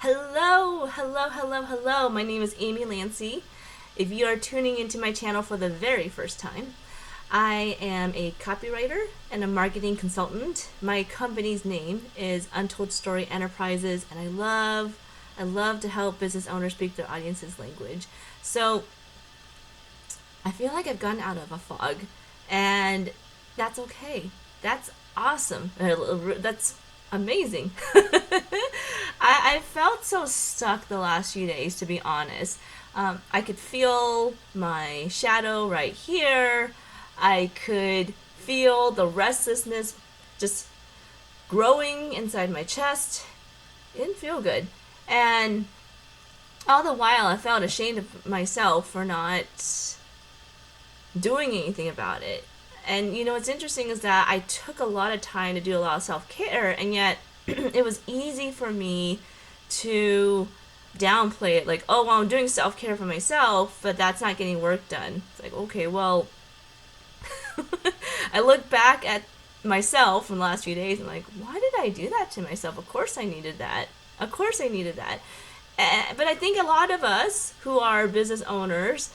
Hello, hello, hello, hello. My name is Amy Lancy. If you are tuning into my channel for the very first time, I am a copywriter and a marketing consultant. My company's name is Untold Story Enterprises, and I love to help business owners speak their audience's language. So I feel like I've gotten out of a fog, and that's okay. That's awesome. That's amazing. I felt so stuck the last few days, to be honest. I could feel my shadow right here. I could feel the restlessness just growing inside my chest. It didn't feel good. And all the while, I felt ashamed of myself for not doing anything about it. And what's interesting is that I took a lot of time to do a lot of self care, and yet it was easy for me to downplay it, like, oh, well, I'm doing self care for myself, but that's not getting work done. It's like, okay, well, I look back at myself from the last few days and I'm like, why did I do that to myself? Of course I needed that. Of course I needed that. But I think a lot of us who are business owners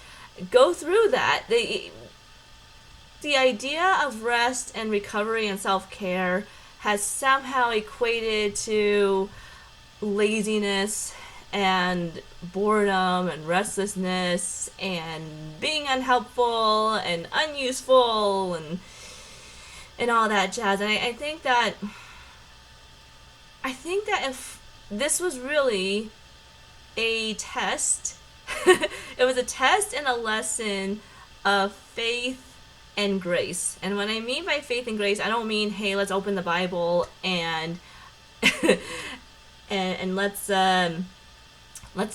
go through that. The idea of rest and recovery and self-care has somehow equated to laziness and boredom and restlessness and being unhelpful and unuseful and all that jazz. And I think that if this was really a test, it was a test and a lesson of faith and grace. And what I mean by faith and grace, I don't mean, hey, let's open the Bible and and let's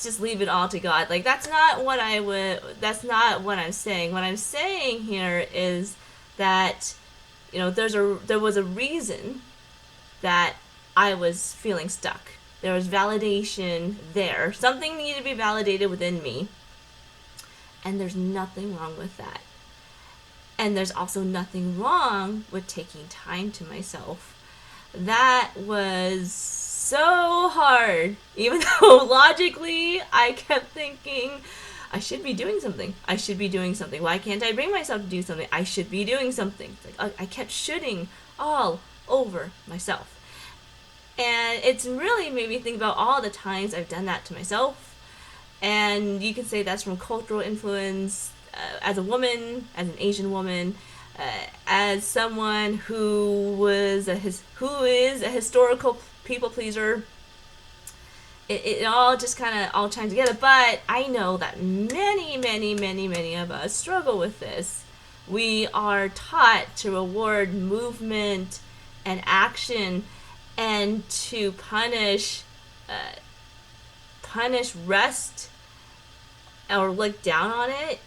just leave it all to God. Like, that's not what I'm saying. What I'm saying here is that there was a reason that I was feeling stuck. There was validation there. Something needed to be validated within me. And there's nothing wrong with that. And there's also nothing wrong with taking time to myself. That was so hard. Even though logically I kept thinking, I should be doing something. I should be doing something. Why can't I bring myself to do something? I should be doing something. It's like I kept shooting all over myself. And it's really made me think about all the times I've done that to myself. And you can say that's from cultural influence, as a woman, as an Asian woman, as someone who is a historical people pleaser. It all just kind of all chimes together. But I know that many, many, many, many of us struggle with this. We are taught to reward movement and action, and to punish rest or look down on it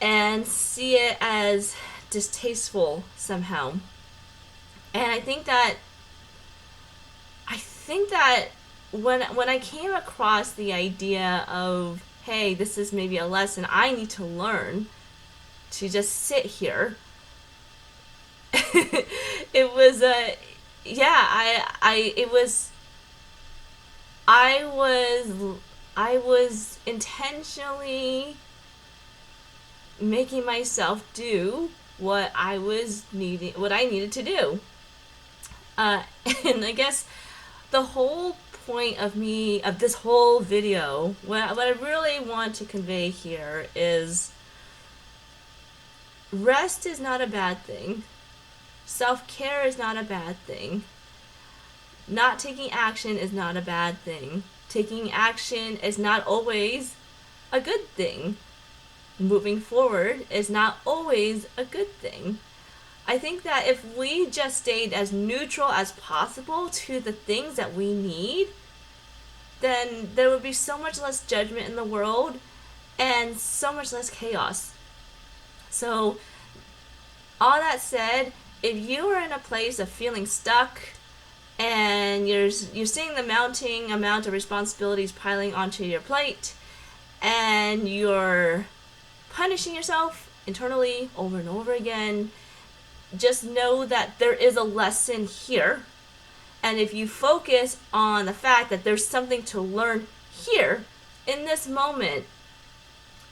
and see it as distasteful somehow. And I think that when I came across the idea of, hey, this is maybe a lesson I need to learn to just sit here, it was a yeah, I it was I was intentionally making myself do what I needed to do. Uh, and I guess the whole point of this whole video, what I really want to convey here is rest is not a bad thing. Self-care is not a bad thing. Not taking action is not a bad thing. Taking action is not always a good thing. Moving forward is not always a good thing. I think that if we just stayed as neutral as possible to the things that we need, then there would be so much less judgment in the world and so much less chaos. So, all that said, if you are in a place of feeling stuck and you're seeing the mounting amount of responsibilities piling onto your plate, and you're punishing yourself internally over and over again, just know that there is a lesson here. And if you focus on the fact that there's something to learn here in this moment,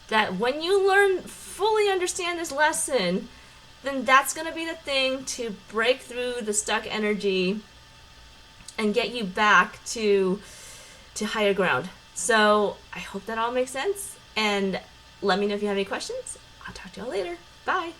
that when you fully understand this lesson, then that's going to be the thing to break through the stuck energy and get you back to higher ground. So I hope that all makes sense. And let me know if you have any questions. I'll talk to y'all later. Bye.